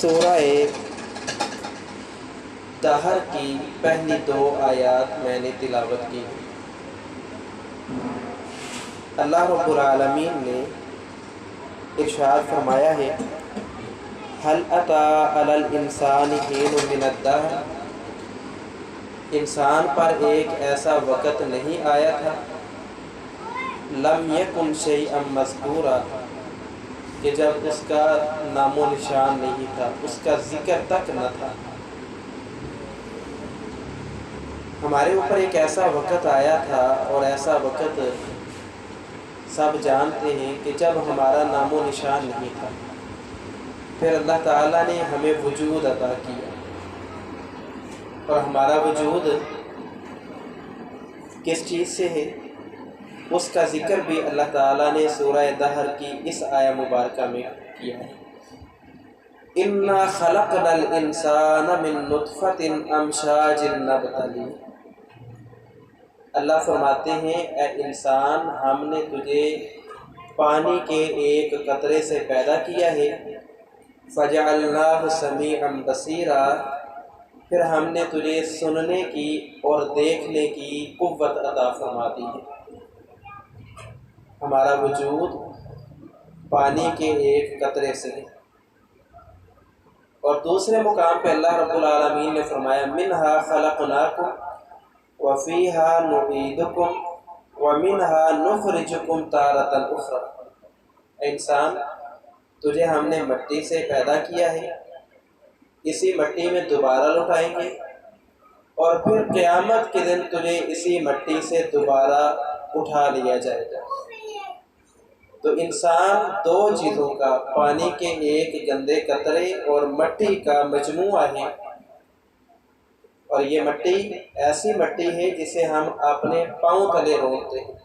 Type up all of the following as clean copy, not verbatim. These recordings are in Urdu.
سورہ دہر کی پہلی 2 آیات میں نے تلاوت کی۔ اللہ رب العالمین نے ارشاد فرمایا ہے هل اتی علی الانسان حین من الدہر، انسان پر ایک ایسا وقت نہیں آیا تھا لم یکن شیئا مذکورا کہ جب اس کا نام و نشان نہیں تھا، اس کا ذکر تک نہ تھا۔ ہمارے اوپر ایک ایسا وقت آیا تھا اور ایسا وقت سب جانتے ہیں کہ جب ہمارا نام و نشان نہیں تھا، پھر اللہ تعالیٰ نے ہمیں وجود عطا کیا، اور ہمارا وجود کس چیز سے ہے اس کا ذکر بھی اللہ تعالیٰ نے سورہ دہر کی اس آیہ مبارکہ میں کیا ہے۔ اِنَّا خَلَقْنَا الْإِنسَانَ مِن نُطْفَةٍ أَمْشَاجٍ نَبْتَلِيهِ، اللہ فرماتے ہیں اے انسان، ہم نے تجھے پانی کے ایک قطرے سے پیدا کیا ہے، فَجَعَلْنَاهُ سَمِيعًا بَصِيرًا، پھر ہم نے تجھے سننے کی اور دیکھنے کی قوت عطا فرما دی ہے۔ ہمارا وجود پانی کے ایک قطرے سے ہے۔ اور دوسرے مقام پہ اللہ رب العالمین نے فرمایا مِنْهَا خَلَقْنَاكُمْ وَفِيهَا نُعِيدُكُمْ وَمِنْهَا نُخْرِجُكُمْ تَارَةً أُخْرَىٰ، انسان تجھے ہم نے مٹی سے پیدا کیا ہے، اسی مٹی میں دوبارہ لوٹائیں گے، اور پھر قیامت کے دن تجھے اسی مٹی سے دوبارہ اٹھا لیا جائے گا۔ تو انسان 2 چیزوں کا، پانی کے ایک گندے قطرے اور مٹی کا مجموعہ ہے، اور یہ مٹی ایسی مٹی ہے جسے ہم اپنے پاؤں تلے رونتے ہیں،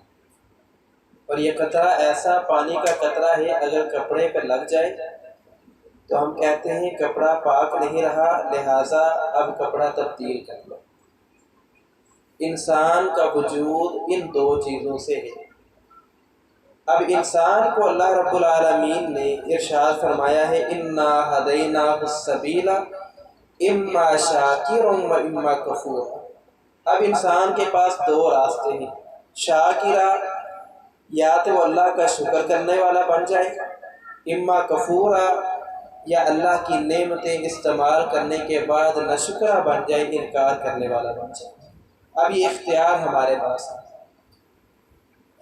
اور یہ قطرہ ایسا پانی کا قطرہ ہے اگر کپڑے پہ لگ جائے تو ہم کہتے ہیں کپڑا پاک نہیں رہا، لہٰذا اب کپڑا تبدیل کر لو۔ انسان کا وجود ان 2 چیزوں سے ہے۔ اب انسان کو اللہ رب العالمین نے ارشاد فرمایا ہے اِنَّا هَدَيْنَاهُ السَّبِيلَ إِمَّا شَاكِرًا وَإِمَّا كَفُورًا، اب انسان کے پاس 2 راستے ہیں، شاکرہ یا تو اللہ کا شکر کرنے والا بن جائے، اما کفورا یا اللہ کی نعمتیں استعمال کرنے کے بعد ناشکرہ بن جائے، انکار کرنے والا بن جائے۔ اب یہ اختیار ہمارے پاس ہے۔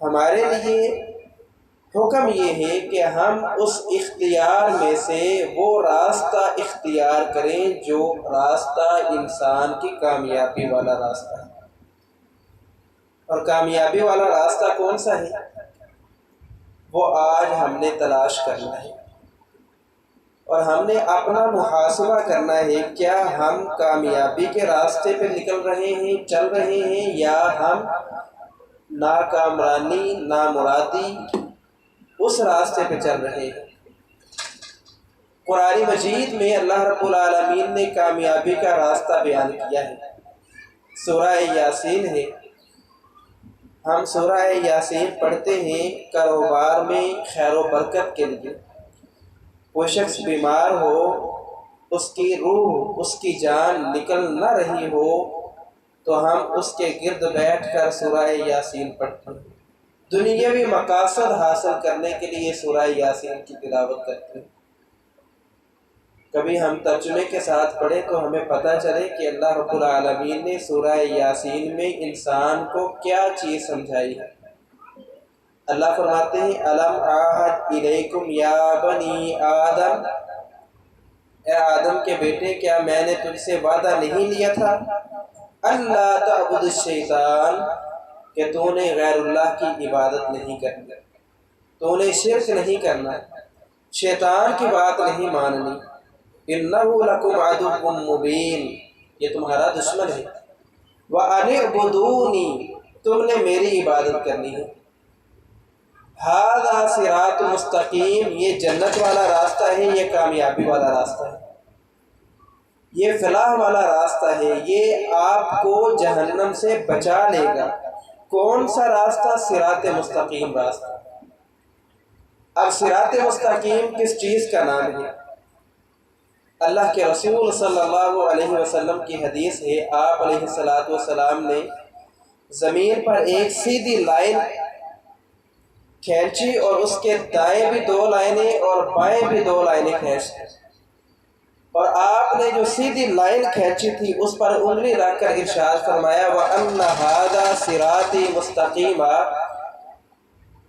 ہمارے لیے حکم یہ ہے کہ ہم اس اختیار میں سے وہ راستہ اختیار کریں جو راستہ انسان کی کامیابی والا راستہ ہے۔ اور کامیابی والا راستہ کون سا ہے؟ وہ آج ہم نے تلاش کرنا ہے، اور ہم نے اپنا محاسبہ کرنا ہے، کیا ہم کامیابی کے راستے پہ نکل رہے ہیں، چل رہے ہیں، یا ہم ناکامرانی، نامرادی اس راستے پہ چل رہے ہیں۔ قرآن مجید میں اللہ رب العالمین نے کامیابی کا راستہ بیان کیا ہے، سورہ یاسین ہے۔ ہم سورہ یاسین پڑھتے ہیں کاروبار میں خیر و برکت کے لیے۔ وہ شخص بیمار ہو، اس کی روح، اس کی جان نکل نہ رہی ہو، تو ہم اس کے گرد بیٹھ کر سورہ یاسین پڑھتے ہیں۔ دنیاوی مقاصد حاصل کرنے کے لیے سورہ یاسین کی تلاوت کرتے ہیں۔ کبھی ہم ترجمے کے ساتھ پڑھیں تو ہمیں پتہ چلے کہ اللہ رب العالمین نے سورہ یاسین میں انسان کو کیا چیز سمجھائی ہے۔ اللہ فرماتے ہیں الم اعہد الیکم یا بنی آدم، اے آدم کے بیٹے، کیا میں نے تجھ سے وعدہ نہیں لیا تھا اللہ تعبد الشیطان، کہ تو نے غیر اللہ کی عبادت نہیں کرنی، تو نے شرک نہیں کرنا، شیطان کی بات نہیں ماننی، انہ لکم عدو مبین، یہ تمہارا دشمن ہے، وَأَنِ اعْبُدُونِی، تم نے میری عبادت کرنی ہے، ھذا صراط مستقیم، یہ جنت والا راستہ ہے، یہ کامیابی والا راستہ ہے، یہ فلاح والا راستہ ہے، یہ آپ کو جہنم سے بچا لے گا۔ کون سا راستہ؟ صراط مستقیم راستہ۔ اب صراط مستقیم کس چیز کا نام ہے؟ اللہ کے رسول صلی اللہ علیہ وسلم کی حدیث ہے، آپ علیہ السلام نے زمین پر ایک سیدھی لائن کھینچی اور اس کے دائیں بھی 2 لائنیں اور بائیں بھی 2 لائنیں کھینچ دی، اور آپ نے جو سیدھی لائن کھینچی تھی اس پر انگلی رکھ کر ارشاد فرمایا وَأَنَّ هَذَا صِرَاطِي مُسْتَقِيمًا،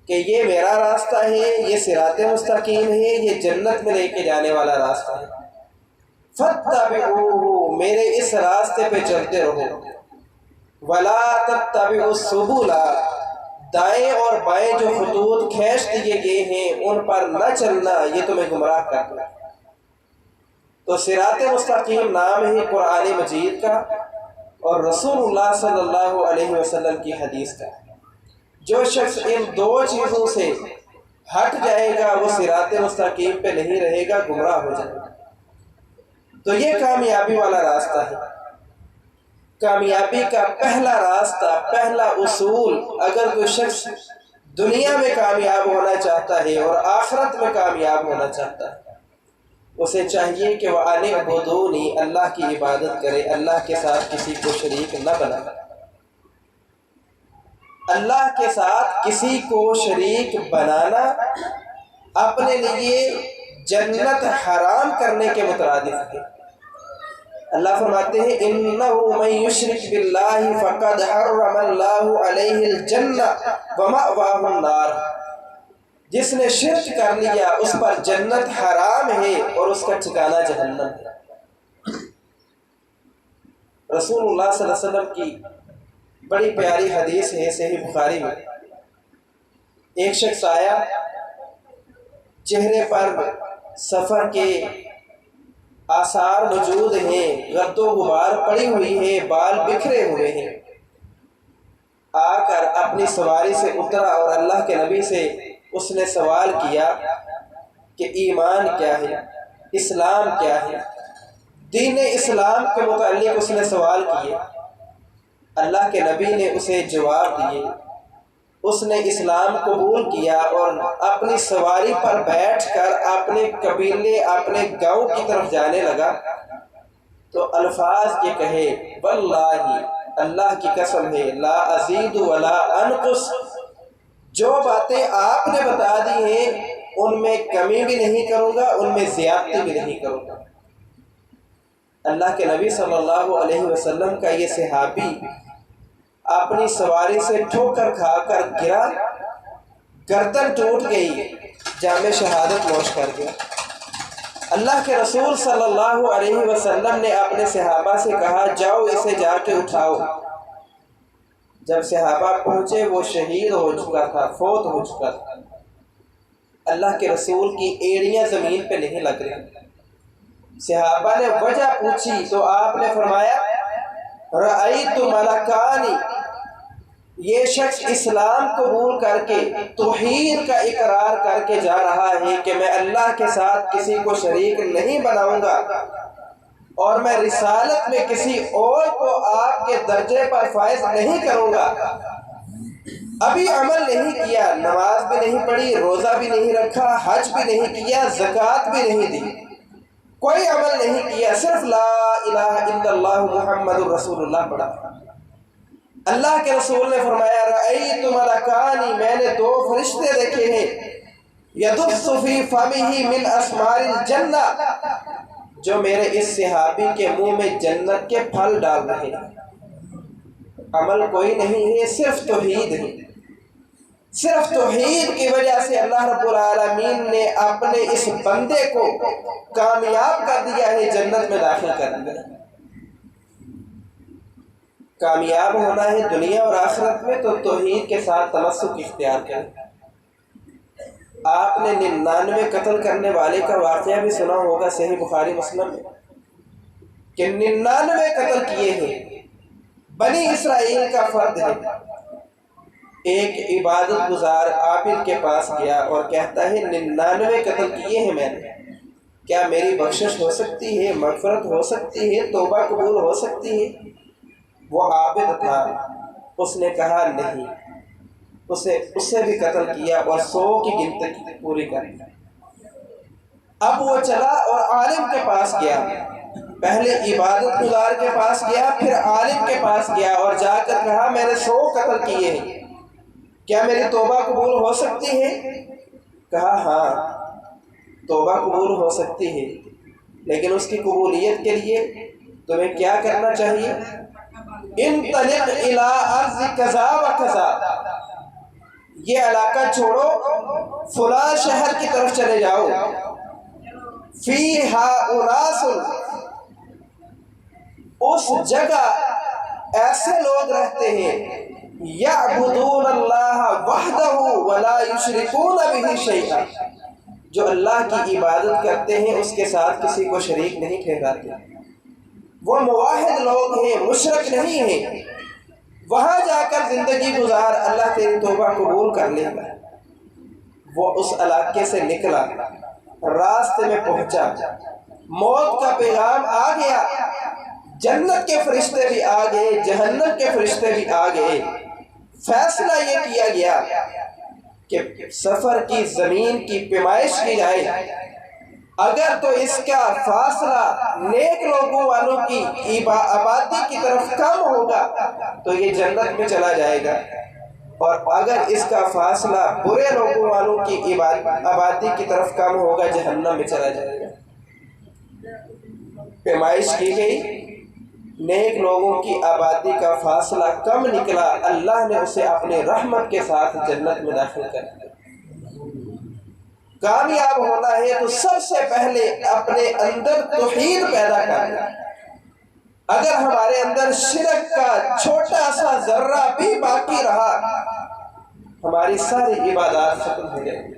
کہ یہ میرا راستہ ہے، یہ صراط مستقیم ہے، یہ جنت میں لے کے جانے والا راستہ ہے، فَاتَّبِعُوهُ، میرے اس راستے پہ چلتے رہو، وَلَا تَتَّبِعُوا السُّبُلَ، دائیں اور بائیں جو خطوط کھینچ دیے گئے ہیں ان پر نہ چلنا، یہ تمہیں گمراہ کر دے۔ تو صراط مستقیم نام ہے قرآن مجید کا اور رسول اللہ صلی اللہ علیہ وسلم کی حدیث کا۔ جو شخص ان 2 چیزوں سے ہٹ جائے گا وہ صراط مستقیم پہ نہیں رہے گا، گمراہ ہو جائے گا۔ تو یہ کامیابی والا راستہ ہے۔ کامیابی کا پہلا راستہ، پہلا اصول، اگر کوئی شخص دنیا میں کامیاب ہونا چاہتا ہے اور آخرت میں کامیاب ہونا چاہتا ہے، اسے چاہیے کہ وہ اعبدونی، اللہ کی عبادت کرے، اللہ کے ساتھ کسی کو شریک نہ بنائے۔ اللہ کے ساتھ کسی کو شریک بنانا اپنے لیے جنت حرام کرنے کے مترادف ہے۔ اللہ فرماتے ہیں اِنَّهُ مَن يُشْرِكْ بِاللَّهِ فَقَدْ حَرَّمَ اللَّهُ عَلَيْهِ الْجَنَّةَ وَمَأْوَاهُ النَّارُ، جس نے شرک کر لیا اس پر جنت حرام ہے اور اس کا ٹھکانہ جہنم ہے۔ رسول اللہ صلی اللہ علیہ وسلم کی بڑی پیاری حدیث ہے صحیح بخاری میں، ایک شخص آیا، چہرے پر سفر کے آثار موجود ہیں، گرد و غبار پڑی ہوئی ہے، بال بکھرے ہوئے ہیں، آ کر اپنی سواری سے اترا اور اللہ کے نبی سے اس نے سوال کیا کہ ایمان کیا ہے، اسلام کیا ہے، دین اسلام کے متعلق اس نے سوال کیے۔ اللہ کے نبی نے اسے جواب دیے، اس نے اسلام قبول کیا اور اپنی سواری پر بیٹھ کر اپنے قبیلے، اپنے گاؤں کی طرف جانے لگا تو الفاظ یہ کہے واللہ، اللہ کی قسم ہے، لا ازید ولا انقص، جو باتیں آپ نے بتا دی ہیں ان میں کمی بھی نہیں کروں گا، ان میں زیادتی بھی نہیں کروں گا۔ اللہ کے نبی صلی اللہ علیہ وسلم کا یہ صحابی اپنی سواری سے ٹھوکر کھا کر گرا، گردن ٹوٹ گئی، جام شہادت نوش کر گیا۔ اللہ کے رسول صلی اللہ علیہ وسلم نے اپنے صحابہ سے کہا جاؤ اسے جا کے اٹھاؤ۔ جب صحابہ پہنچے وہ شہید ہو چکا تھا، فوت ہو چکا تھا۔ اللہ کے رسول کی ایڑیاں زمین پہ نہیں لگ رہی۔ صحابہ نے وجہ پوچھی تو آپ نے فرمایا رأیت ملکانی، یہ شخص اسلام قبول کر کے توحید کا اقرار کر کے جا رہا ہے کہ میں اللہ کے ساتھ کسی کو شریک نہیں بناؤں گا اور میں رسالت میں کسی اور کو آپ کے درجے پر فائز نہیں کروں گا۔ ابھی عمل نہیں کیا، نماز بھی نہیں پڑھی، روزہ بھی نہیں رکھا، حج بھی نہیں کیا، زکوٰۃ بھی نہیں دی، کوئی عمل نہیں کیا، صرف لا الہ الا اللہ محمد رسول اللہ پڑھا۔ اللہ کے رسول نے فرمایا رأیت ملکانی، میں نے 2 فرشتے دیکھے ہیں، یدس فی فمہ من اسمار الجنہ، جو میرے اس صحابی کے منہ میں جنت کے پھل ڈال رہے ہیں۔ عمل کوئی نہیں ہے، صرف توحید ہے۔ صرف توحید کی وجہ سے اللہ رب العالمین نے اپنے اس بندے کو کامیاب کر دیا ہے، جنت میں داخل کر دیا ہے۔ کامیاب ہونا ہے دنیا اور آخرت میں تو توحید کے ساتھ تمسک اختیار کریں۔ آپ نے 99 قتل کرنے والے کا واقعہ بھی سنا ہوگا صحیح بخاری مسلم میں، کہ 99 قتل کیے ہیں، بنی اسرائیل کا فرد ہے۔ ایک عبادت گزار عابد کے پاس گیا اور کہتا ہے 99 قتل کیے ہیں میں نے، کیا میری بخشش ہو سکتی ہے، مغفرت ہو سکتی ہے، توبہ قبول ہو سکتی ہے؟ وہ عابد تھا، اس نے کہا نہیں، اسے بھی قتل کیا اور 100 کی گنتی پوری کر دی۔ اب وہ چلا اور عالم کے پاس گیا، پہلے عبادت گزار کے پاس گیا، پھر عالم کے پاس گیا اور جا کر کہا میں نے 100 قتل کیے ہیں، کیا میری توبہ قبول ہو سکتی ہے؟ کہا ہاں توبہ قبول ہو سکتی ہے، لیکن اس کی قبولیت کے لیے تمہیں کیا کرنا چاہیے؟ انطلق الی ارض کذا و کذا، یہ علاقہ چھوڑو، فلاں شہر کی طرف چلے جاؤ، فیہا اناس، اس جگہ ایسے لوگ رہتے ہیں یعبدون اللہ وحدہ ولا یشرکون بہ شیئا، جو اللہ کی عبادت کرتے ہیں اس کے ساتھ کسی کو شریک نہیں ٹھہراتے، وہ موحد لوگ ہیں، مشرک نہیں ہیں، وہاں جا کر زندگی گزار، اللہ تیری توبہ قبول کر لے گا۔ وہ اس علاقے سے نکلا، راستے میں پہنچا، موت کا پیغام آ گیا، جنت کے فرشتے بھی آ گئے، جہنم کے فرشتے بھی آ گئے، فیصلہ یہ کیا گیا کہ سفر کی زمین کی پیمائش کی جائے، اگر تو اس کا فاصلہ نیک لوگوں والوں کی آبادی کی طرف کم ہوگا تو یہ جنت میں چلا جائے گا، اور اگر اس کا فاصلہ برے لوگوں والوں کی آبادی کی طرف کم ہوگا جہنم میں چلا جائے گا۔ پیمائش کی گئی، نیک لوگوں کی آبادی کا فاصلہ کم نکلا، اللہ نے اسے اپنے رحمت کے ساتھ جنت میں داخل کر دیا۔ کامیاب ہونا ہے تو سب سے پہلے اپنے اندر توحید پیدا کرنا، اگر ہمارے اندر شرک کا چھوٹا سا ذرہ بھی باقی رہا ہماری ساری عبادات ختم ہو جائیں گی۔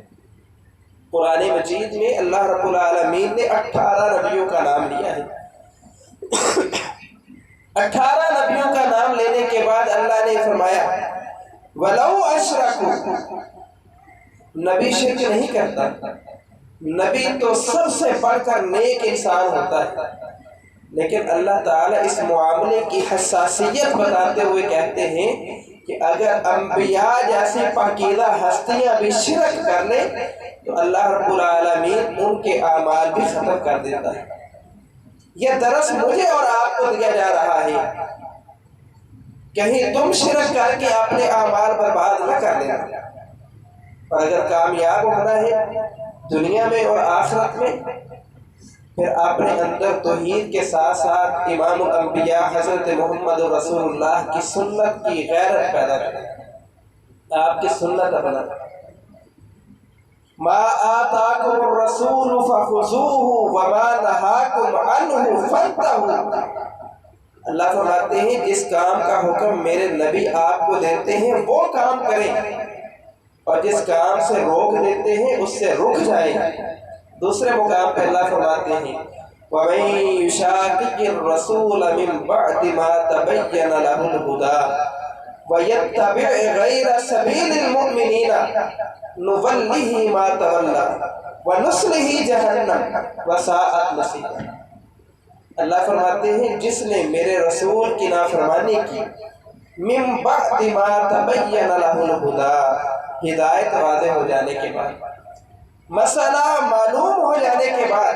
قرآن مجید میں اللہ رب العالمین نے 18 نبیوں کا نام لیا ہے، 18 نبیوں کا نام لینے کے بعد اللہ نے فرمایا وَلَوْ أَشْرَكُوا، نبی شرک نہیں کرتا، نبی تو سب سے بڑھ کر نیک انسان ہوتا ہے، لیکن اللہ تعالیٰ اس معاملے کی حساسیت بتاتے ہوئے کہتے ہیں کہ اگر انبیاء جیسی پاکیزہ ہستیاں بھی شرک کر لیں تو اللہ رب العالمین ان کے اعمال بھی ختم کر دیتا ہے۔ یہ درس مجھے اور آپ کو دیا جا رہا ہے، کہیں تم شرک کر کے اپنے اعمال برباد نہ کر لینا، اور اگر کامیاب ہونا ہے دنیا میں اور آخرت میں پھر اپنے اندر توحید کے ساتھ ساتھ امام الانبیاء حضرت محمد رسول اللہ کی سنت کی غیرت پیدا کریں، آپ کی سنت اپنا۔ ما آتاکم الرسول فخذوہ وما نہاکم عنہ فانتہوا، اللہ فرماتے ہیں جس کام کا حکم میرے نبی آپ کو دیتے ہیں وہ کام کریں، اور جس کام سے روک دیتے ہیں اس سے رک جائیں۔ دوسرے مقام پہ اللہ فرماتے ہیں وَمَن يُشَاقِقِ الرَّسُولَ مِن بَعْدِ مَا تَبَيَّنَ لَهُ الْهُدَىٰ وَيَتَّبِعْ غَيْرَ سَبِيلِ الْمُؤْمِنِينَ نُوَلِّهِ مَا تَوَلَّىٰ وَنُصْلِهِ جَهَنَّمَ وَسَاءَتْ مَصِيرًا، اللہ فرماتے ہیں جس نے میرے رسول کی نافرمانی کی مِن بَعْدِ مَا تَبَيَّنَ لَهُ الْهُدَىٰ، ہدایت واضح ہو جانے کے بعد، مسئلہ معلوم ہو جانے کے بعد،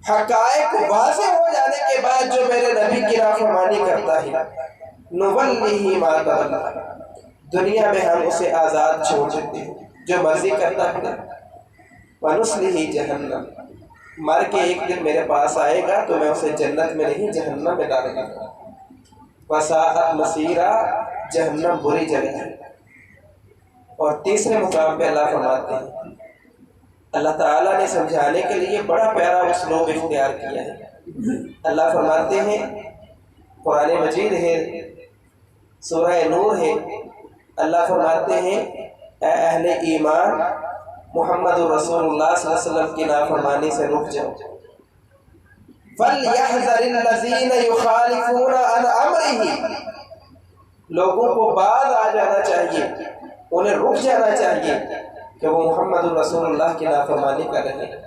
حقائق واضح ہو جانے کے بعد جو میرے نبی کی نافرمانی کرتا ہے نُوَلِّهِ مَا تَوَلَّىٰ، دنیا میں ہم اسے آزاد چھوڑ دیتے ہیں، جو مرضی کرتا ہے، وَنُصْلِهِ جَهَنَّمَ، مر کے ایک دن میرے پاس آئے گا تو میں اسے جنت میں نہیں جہنم میں ڈالوں گا، وَسَاءَتْ مَصِيرًا، جہنم بری جگہ ہے۔ اور تیسرے مقام پہ اللہ فرماتے ہیں، اللہ تعالیٰ نے سمجھانے کے لیے بڑا پیارا اسلوب اختیار کیا ہے۔ اللہ فرماتے ہیں، قرآن مجید ہے، سورہ نور ہے، اللہ فرماتے ہیں اے اہل ایمان محمد رسول اللہ صلی اللہ علیہ وسلم کی نافرمانی سے رک جاؤ۔ فَلْيَحْذَرِ الَّذِينَ يُخَالِفُونَ عَنْ أَمْرِهِ، لوگوں کو بعد آ جانا چاہیے، انہیں رک جانا چاہیے کہ وہ محمد رسول اللہ کی نافرمانی کر رہے ہیں۔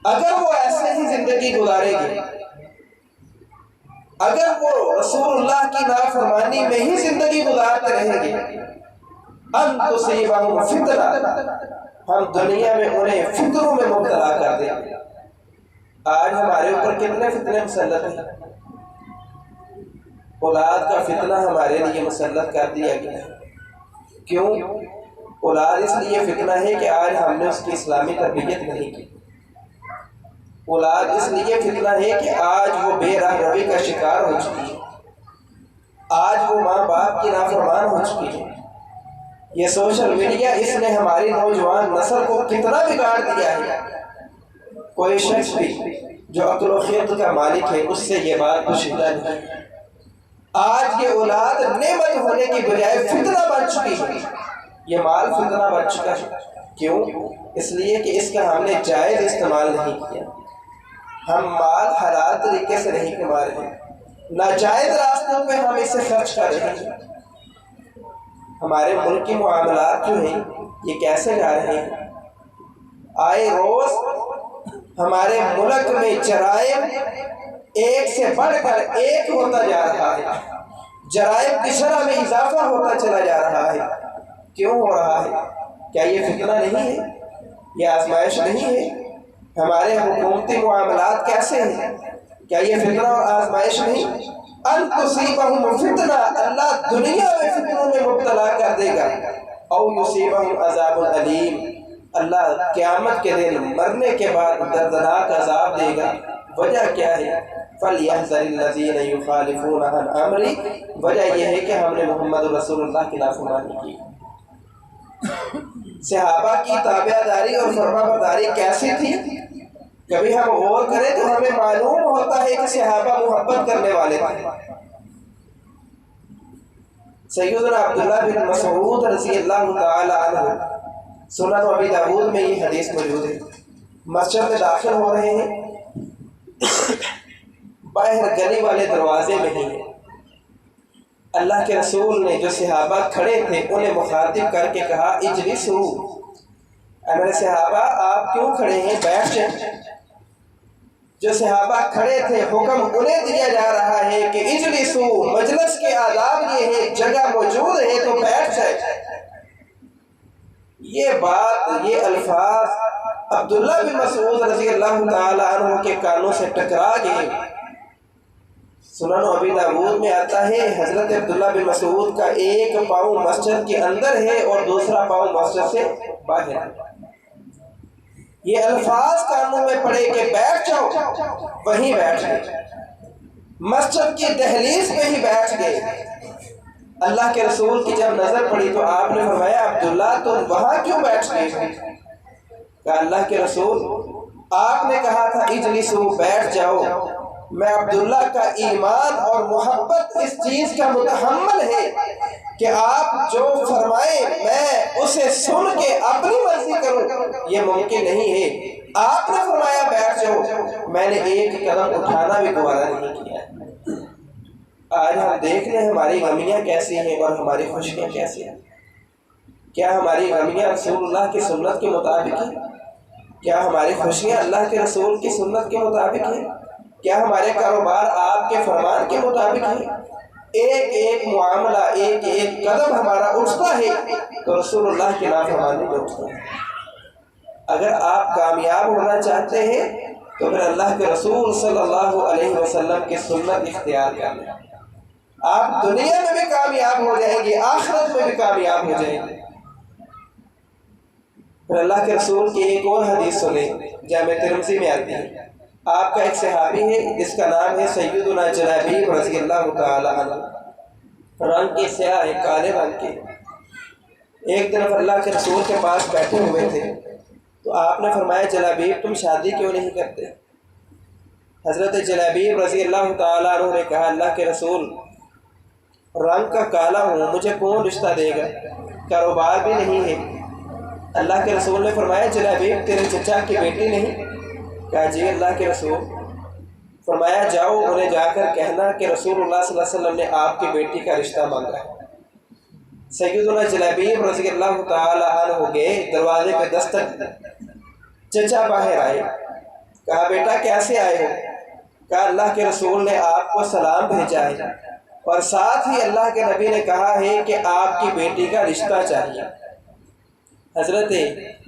اگر وہ ایسے ہی زندگی گزارے گی، اگر وہ رسول اللہ کی نافرمانی میں ہی زندگی گزارتے رہیں گے، ان تصیبہم فتنہ، ہم دنیا میں انہیں فکروں میں مبتلا کر دیں گے، آج ہمارے اوپر کتنے فتنے مسلط ہیں، اولاد کا فتنہ ہمارے لیے مسلط کر دیا گیا ہے۔ کیوں؟ اولاد اس لیے فتنہ ہے کہ آج ہم نے اس کی اسلامی تربیت نہیں کی۔ اولاد اس لیے فتنہ ہے کہ آج وہ بے راہ روی کا شکار ہو چکی ہے، آج وہ ماں باپ کی نافرمان ہو چکی ہے۔ یہ سوشل میڈیا اس نے ہماری نوجوان نسل کو کتنا بگاڑ دیا ہے، کوئی شخص بھی جو عقل و خرد کا مالک ہے اس سے یہ بات پوشیدہ نہیں۔ آج یہ اولاد نعمت ہونے کی بجائے فتنہ بن چکی ہے، یہ مال فتنہ بن چکا ہے۔ کیوں؟ اس لیے کہ اس کا ہم نے جائز استعمال نہیں کیا، ہم مال حلال طریقے سے نہیں کما رہے، ناجائز راستوں پہ ہم اسے خرچ کر رہے ہیں۔ ہمارے ملک کی معاملات جو ہیں یہ کیسے جا رہے ہیں؟ آئے روز ہمارے ملک میں جرائم ایک سے بڑھ کر ایک ہوتا جا رہا ہے، جرائم کی شرح میں اضافہ ہوتا چلا جا رہا ہے۔ کیوں ہو رہا ہے؟ کیا یہ فتنہ نہیں ہے؟ یہ آزمائش نہیں ہے؟ ہمارے حکومتی معاملات کیسے ہیں؟ کیا یہ فتنہ اور آزمائش نہیں؟ ان تصیبہم فتنہ، اللہ دنیا میں فتنوں میں مبتلا کر دے گا، او یصیبہم عذاب علیم، اللہ قیامت کے دن مرنے کے بعد دردناک عذاب دے گا۔ وجہ کیا ہے؟ فَلْيَحْذَرِ الَّذِينَ يُخَالِفُونَ عَنْ أَمْرِهِ، وجہ یہ ہے کہ ہم نے محمد رسول اللہ کی نافرمانی کی۔ صحابہ کی تابعداری اور فرمانبرداری کیسی تھی؟ کبھی ہم غور کریں تو ہمیں معلوم ہوتا ہے کہ صحابہ محبت کرنے والے تھے۔ سیدنا عبداللہ بن مسعود رضی اللہ تعالی عنہ، سنن ابی داؤد میں یہ حدیث موجود ہے، مسجد میں داخل ہو رہے ہیں، باہر گلی والے دروازے میں ہی ہیں، اللہ کے رسول نے جو صحابہ کھڑے تھے انہیں مخاطب کر کے کہا اجلسو، اے میرے صحابہ آپ کیوں کھڑے ہیں، بیٹھ جائیں۔ جو صحابہ کھڑے تھے حکم انہیں دیا جا رہا ہے کہ اجلسو، مجلس کے آداب یہ ہے، جگہ موجود ہے تو بیٹھ جائے۔ یہ بات، یہ الفاظ عبداللہ بن مسعود رضی اللہ تعالی عنہ کے کانوں سے ٹکرا گئے۔ سنن ابی داؤد میں آتا ہے حضرت عبداللہ بن مسعود کا ایک پاؤں مسجد کے اندر ہے اور دوسرا پاؤں مسجد سے باہر ہے۔ یہ الفاظ کانوں میں پڑے کہ بیٹھ جاؤ، وہیں بیٹھ گئے، مسجد کی دہلیز پہ ہی بیٹھ گئے۔ اللہ کے رسول کی جب نظر پڑی تو آپ نے فرمایا عبداللہ تم وہاں کیوں بیٹھ گئے؟ کہا اللہ کے رسول آپ نے کہا تھا اجلسو، بیٹھ جاؤ، میں عبداللہ کا ایمان اور محبت اس چیز کا متحمل ہے کہ آپ جو فرمائیں میں اسے سن کے اپنی مرضی کروں، یہ ممکن نہیں ہے۔ آپ نے فرمایا بیٹھ جاؤ، میں نے ایک قدم اٹھانا بھی گوارا نہیں کیا۔ آج ہم دیکھ لیں ہماری غمیاں کیسی ہیں اور ہماری خوشیاں کیسی ہیں۔ کیا ہماری غمیاں رسول اللہ کی سنت کے مطابق ہیں؟ کیا ہماری خوشیاں اللہ کے رسول کی سنت کے مطابق ہیں؟ کیا ہمارے کاروبار آپ کے فرمان کے مطابق ہیں؟ ایک ایک معاملہ، ایک ایک قدم ہمارا اٹھتا ہے تو رسول اللہ کی نافرمانی میں اٹھتا ہے۔ اگر آپ کامیاب ہونا چاہتے ہیں تو پھر اللہ کے رسول صلی اللہ علیہ وسلم کی سنت اختیار کر لیں، آپ دنیا میں بھی کامیاب ہو جائیں گے، آخرت میں بھی کامیاب ہو جائیں گے۔ پھر اللہ کے رسول کی ایک اور حدیث سنیں، جامع ترمذی میں آتی ہے۔ آپ کا ایک صحابی ہے جس کا نام ہے سیدنا جلابیب رضی اللہ تعالی عنہ، رنگ کے سیاہ ہے، کالے رنگ کے۔ ایک طرف اللہ کے رسول کے پاس بیٹھے ہوئے تھے تو آپ نے فرمایا جلابیب تم شادی کیوں نہیں کرتے؟ حضرت جلابیب رضی اللہ تعالی عنہ نے کہا اللہ کے رسول رنگ کا کالا ہوں، مجھے کون رشتہ دے گا، کاروبار بھی نہیں ہے۔ اللہ کے رسول نے فرمایا جلابیب تیرے چچا کی بیٹی نہیں؟ کہا جی اللہ کے رسول۔ فرمایا جاؤ انہیں جا کر کہنا کہ رسول اللہ صلی اللہ علیہ وسلم نے آپ کی بیٹی کا رشتہ مانگا ہے۔ سیدنا جلابیب رضی اللہ تعالی عنہ گئے، دروازے پہ دستک دی، چچا باہر آئے، کہا بیٹا کیسے آئے ہو؟ کہا اللہ کے رسول نے آپ کو سلام بھیجا ہے اور ساتھ ہی اللہ کے نبی نے کہا ہے کہ آپ کی بیٹی کا رشتہ چاہیے۔ حضرت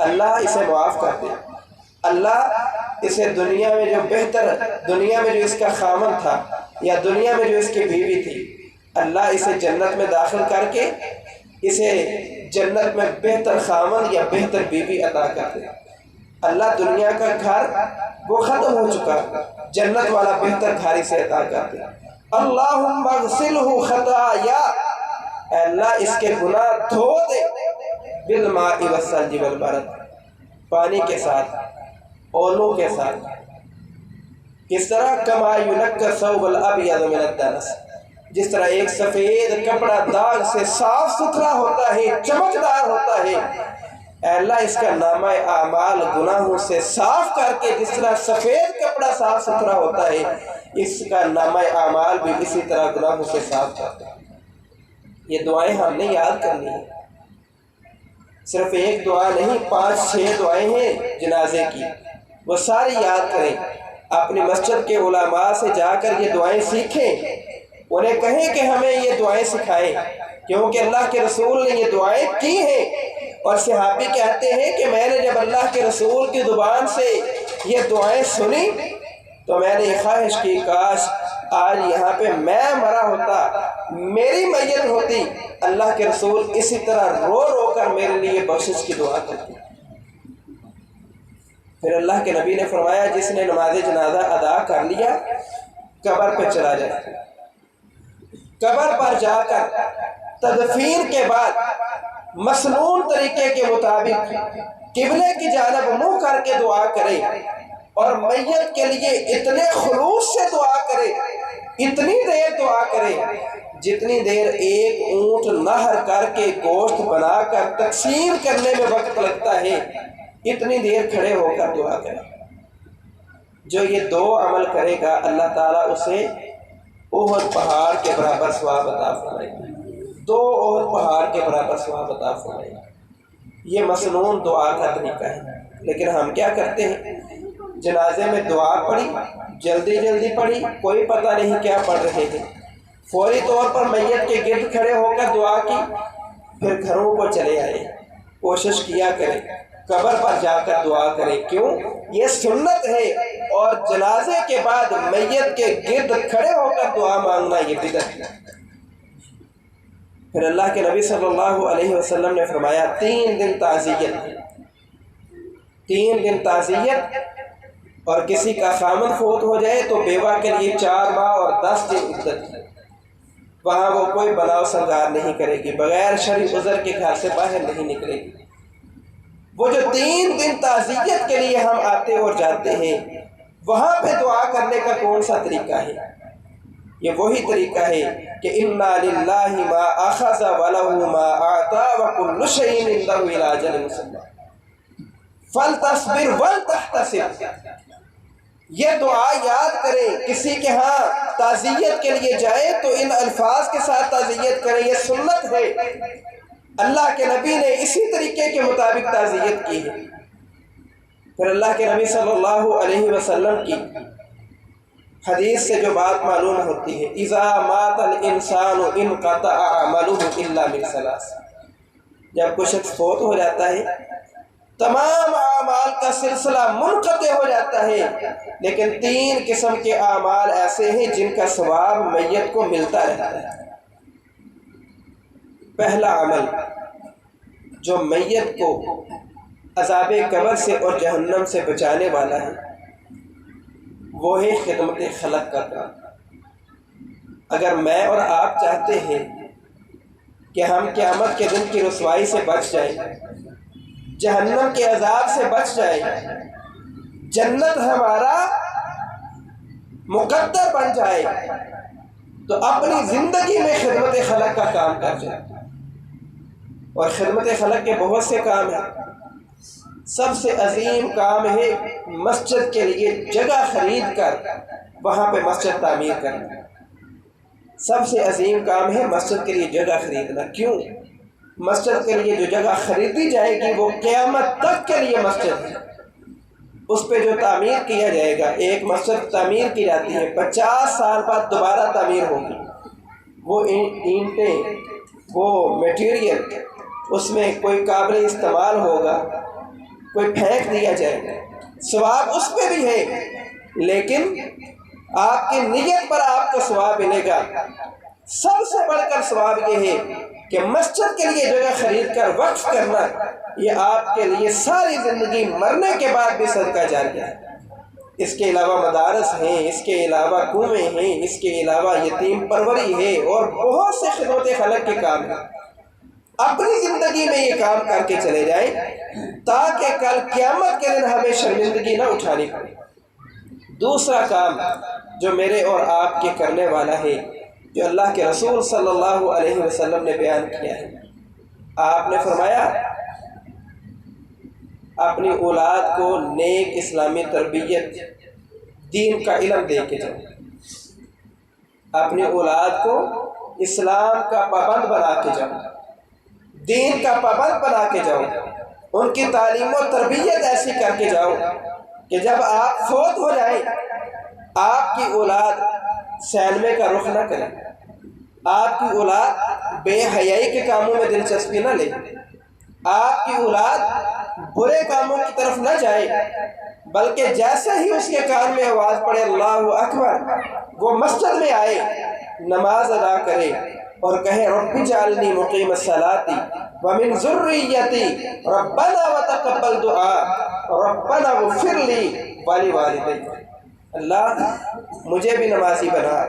اللہ اسے معاف کر دے، اللہ اسے دنیا میں جو اس کا خامن تھا یا دنیا میں جو اس کی بیوی تھی، اللہ اسے جنت میں داخل کر کے اسے جنت میں بہتر خامن یا بہتر بیوی عطا کر دے۔ اللہ دنیا کا گھر وہ ختم ہو چکا، جنت والا بہتر گھر اسے عطا کر دے۔ اللہم اغسلہ خطایا، اے اللہ اس کے گناہ دھو دے، بالماء والثلج والبرد، پانی کے ساتھ، اولوں کے ساتھ۔ کس طرح؟ کما ینقی الثوب الابیض من الدنس، جس طرح ایک سفید کپڑا داغ سے صاف ستھرا ہوتا ہے، چمکدار ہوتا ہے، اے اللہ اس کا نامہ اعمال گناہوں سے صاف کر کے جس طرح سفید کپڑا صاف ستھرا ہوتا ہے، اس کا نامہ اعمال بھی اسی طرح گناہوں سے صاف کرتا ہے۔ یہ دعائیں ہم نے یاد کرنی ہیں، صرف ایک دعا نہیں، 5-6 دعائیں ہیں جنازے کی، وہ ساری یاد کریں۔ اپنی مسجد کے علماء سے جا کر یہ دعائیں سیکھیں، انہیں کہیں کہ ہمیں یہ دعائیں سکھائیں، کیونکہ اللہ کے رسول نے یہ دعائیں کی ہیں۔ اور صحابی کہتے ہیں کہ میں نے جب اللہ کے رسول کی زبان سے یہ دعائیں سنی تو میں نے یہ خواہش کی کاش آج یہاں پہ میں مرا ہوتا، میری میت ہوتی، اللہ کے رسول اسی طرح رو رو کر میرے لیے بخشش کی دعا کرتے۔ پھر اللہ کے نبی نے فرمایا جس نے نماز جنازہ ادا کر لیا قبر پہ چلا جائے، قبر پر جا کر تدفین کے بعد مسنون طریقے کے مطابق قبلے کی جانب منہ کر کے دعا کرے اور میت کے لیے اتنے خلوص سے دعا کرے، اتنی دیر دعا کرے جتنی دیر ایک اونٹ نہر کر کے گوشت بنا کر تقسیم کرنے میں وقت لگتا ہے، اتنی دیر کھڑے ہو کر دعا کرے۔ جو یہ 2 عمل کرے گا اللہ تعالیٰ اسے احد پہاڑ کے برابر ثواب عطا فرمائے گا، 2 احد پہاڑ کے برابر ثواب عطا فرمائے گا۔ یہ مسنون دعا کا طریقہ ہے، لیکن ہم کیا کرتے ہیں؟ جنازے میں دعا پڑھی، جلدی پڑھی، کوئی پتہ نہیں کیا پڑھ رہے ہیں، فوری طور پر میت کے گرد کھڑے ہو کر دعا کی، پھر گھروں کو چلے آئے۔ کوشش کیا کریں قبر پر جا کر دعا کریں، کیوں؟ یہ سنت ہے، اور جنازے کے بعد میت کے گرد کھڑے ہو کر دعا مانگنا یہ بدعت ہے۔ پھر اللہ کے نبی صلی اللہ علیہ وسلم نے فرمایا 3 دن تعزیت، اور کسی کا خامن فوت ہو جائے تو بیوہ کے لیے 4 ماہ اور 10 دن عدت ہے، وہاں وہ کوئی بناؤ سنگار نہیں کرے گی، بغیر شرعی عذر کے گھر سے باہر نہیں نکلے گی۔ وہ جو 3 دن تعزیت کے لیے ہم آتے اور جاتے ہیں، وہاں پہ دعا کرنے کا کون سا طریقہ ہے؟ یہ وہی طریقہ ہے کہ اِنَّا لِلَّهِ مَا أَخَذَ وَلَهُ مَا أَعْطَى وَكُلُّ شَيْءٍ عِندَهُ إِلَىٰ أَجَلٍ مُّسَمًّى فَلْتَصْبِرْ وَلْتَحْتَسِبْ۔ یہ دعا یاد کریں، کسی کے ہاں تعزیت کے لیے جائے تو ان الفاظ کے ساتھ تعزیت کریں، یہ سنت ہے، اللہ کے نبی نے اسی طریقے کے مطابق تعزیت کی ہے۔ پھر اللہ کے نبی صلی اللہ علیہ وسلم کی حدیث سے جو بات معلوم ہوتی ہے، اذا مات الانسان انقطع عمله الا من 3، جب کوئی شخص فوت ہو جاتا ہے تمام اعمال کا سلسلہ منقطع ہو جاتا ہے، لیکن 3 قسم کے اعمال ایسے ہیں جن کا ثواب میت کو ملتا رہتا ہے۔ پہلا عمل جو میت کو عذاب قبر سے اور جہنم سے بچانے والا ہے وہ ہے خدمت خلق کا کام۔ اگر میں اور آپ چاہتے ہیں کہ ہم قیامت کے دن کی رسوائی سے بچ جائیں، جہنم کے عذاب سے بچ جائیں، جنت ہمارا مقدر بن جائے، تو اپنی زندگی میں خدمت خلق کا کام کر جائے۔ اور خدمت خلق کے بہت سے کام ہیں، سب سے عظیم کام ہے مسجد کے لیے جگہ خرید کر وہاں پہ مسجد تعمیر کرنا۔ سب سے عظیم کام ہے مسجد کے لیے جگہ خریدنا۔ کیوں؟ مسجد کے لیے جو جگہ خریدی جائے گی وہ قیامت تک کے لیے مسجد ہے، اس پہ جو تعمیر کیا جائے گا، ایک مسجد تعمیر کی جاتی ہے 50 سال بعد دوبارہ تعمیر ہوگی، وہ اینٹیں، وہ میٹیریل اس میں کوئی قابل استعمال ہوگا، کوئی پھینک دیا جائے، ثواب اس پہ بھی ہے، لیکن آپ کی نیت پر آپ کو ثواب ملے گا۔ سب سے بڑھ کر ثواب یہ ہے کہ مسجد کے لیے جگہ خرید کر وقف کرنا، یہ آپ کے لیے ساری زندگی مرنے کے بعد بھی صدقہ جاریہ ہے۔ اس کے علاوہ مدارس ہیں، اس کے علاوہ کنویں ہیں، اس کے علاوہ یتیم پروری ہے اور بہت سے خدمت خلق کے کام ہیں۔ اپنی زندگی میں یہ کام کر کے چلے جائیں تاکہ کل قیامت کے دن ہمیں شرمندگی نہ اٹھانی پڑے۔ دوسرا کام جو میرے اور آپ کے کرنے والا ہے، جو اللہ کے رسول صلی اللہ علیہ وسلم نے بیان کیا ہے، آپ نے فرمایا اپنی اولاد کو نیک اسلامی تربیت، دین کا علم دے کے جاؤ، اپنی اولاد کو اسلام کا پابند بنا کے جاؤ، دین کا پابند بنا کے جاؤ، ان کی تعلیم و تربیت ایسی کر کے جاؤ کہ جب آپ فوت ہو جائیں آپ کی اولاد سینمے کا رخ نہ کرے، آپ کی اولاد بے حیائی کے کاموں میں دلچسپی نہ لے، آپ کی اولاد برے کاموں کی طرف نہ جائے، بلکہ جیسے ہی اس کے کان میں آواز پڑے اللہ اکبر وہ مسجد میں آئے، نماز ادا کرے اور کہے رب اجعلنی مقیم الصلاۃ ومن ذریتی ربنا وتقبل دعاء ربنا اغفر لی ولوالدی۔ اللہ مجھے بھی نمازی بنا،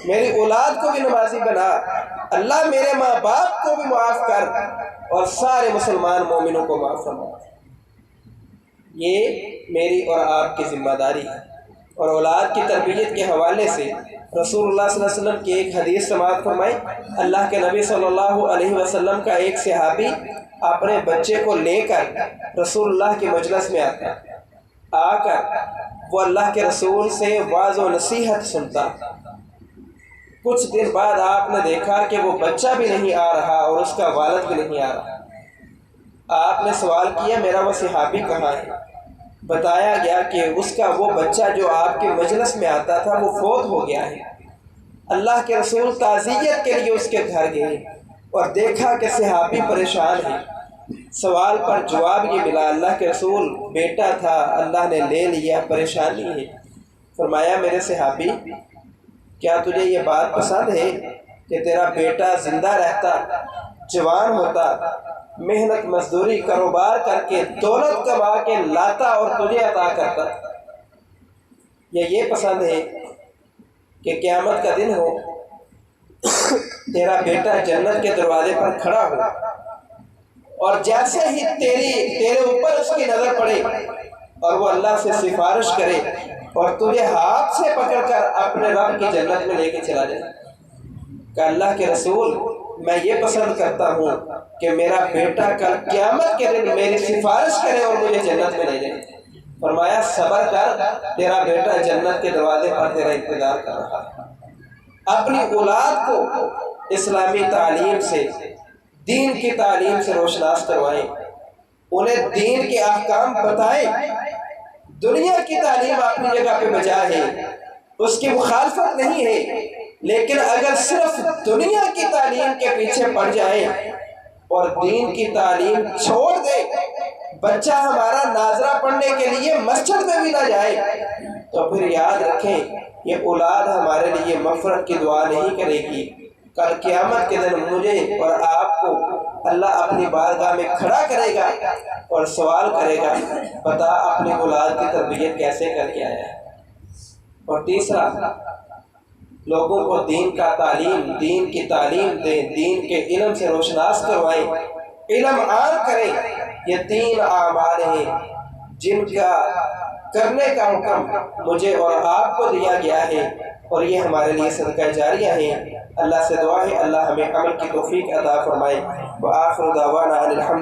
میری اولاد کو بھی نمازی بنا، اللہ میرے ماں باپ کو بھی معاف کر اور سارے مسلمان مومنوں کو معاف فرما۔ یہ میری اور آپ کی ذمہ داری ہے۔ اور اولاد کی تربیت کے حوالے سے رسول اللہ صلی اللہ علیہ وسلم کی ایک حدیث سماعت فرمائی۔ اللہ کے نبی صلی اللہ علیہ وسلم کا ایک صحابی اپنے بچے کو لے کر رسول اللہ کی مجلس میں آتا، آ کر وہ اللہ کے رسول سے واعظ و نصیحت سنتا۔ کچھ دن بعد آپ نے دیکھا کہ وہ بچہ بھی نہیں آ رہا اور اس کا والد بھی نہیں آ رہا۔ آپ نے سوال کیا میرا وہ صحابی کہاں ہے؟ بتایا گیا کہ اس کا وہ بچہ جو آپ کے مجلس میں آتا تھا وہ فوت ہو گیا ہے۔ اللہ کے رسول تعزیت کے لیے اس کے گھر گئے اور دیکھا کہ صحابی پریشان ہے۔ سوال پر جواب یہ ملا، اللہ کے رسول بیٹا تھا اللہ نے لے لیا، پریشانی ہے۔ فرمایا میرے صحابی کیا تجھے یہ بات پسند ہے کہ تیرا بیٹا زندہ رہتا، جوان ہوتا، محنت مزدوری کاروبار کر کے دولت کما کے لاتا اور تجھے عطا کرتا، یا یہ پسند ہے کہ قیامت کا دن ہو تیرا بیٹا جنت کے دروازے پر کھڑا ہو اور جیسے ہی تیرے اوپر اس کی نظر پڑے اور وہ اللہ سے سفارش کرے اور تجھے ہاتھ سے پکڑ کر اپنے رب کی جنت میں لے کے چلا جائے؟ کہ اللہ کے رسول میں یہ پسند کرتا ہوں کہ میرا بیٹا کل قیامت کے دن میری سفارش کرے اور مجھے جنت میں لے جائے۔ فرمایا صبر کر، تیرا بیٹا جنت کے دروازے پر تیرا انتظار کر رہا ہے۔ اپنی اولاد کو اسلامی تعلیم سے، دین کی تعلیم سے روشناس کروائیں، انہیں دین کے احکام بتائیں۔ دنیا کی تعلیم اپنی جگہ پہ بجا ہے، اس کی مخالفت نہیں ہے، لیکن اگر صرف دنیا کی تعلیم کے پیچھے پڑ جائیں اور دین کی تعلیم چھوڑ دے، بچہ ہمارا ناظرہ پڑھنے کے لیے مسجد میں بھی نہ جائے، تو پھر یاد رکھیں یہ اولاد ہمارے لیے مغفرت کی دعا نہیں کرے گی۔ کل قیامت کے دن مجھے اور آپ کو اللہ اپنی بارگاہ میں کھڑا کرے گا اور سوال کرے گا بتا اپنی اولاد کی تربیت کیسے کر کے آیا ہے۔ اور تیسرا، لوگوں کو دین کی تعلیم دیں، دین کے علم سے روشناس کروائیں، علم عام کریں۔ یہ 3 اعمال ہیں جن کا کرنے کا حکم مجھے اور آپ کو دیا گیا ہے اور یہ ہمارے لیے صدقہ جاریہ ہیں۔ اللہ سے دعا ہے اللہ ہمیں عمل کی توفیق عطا فرمائے۔ وآخر دعوانا ان الحمد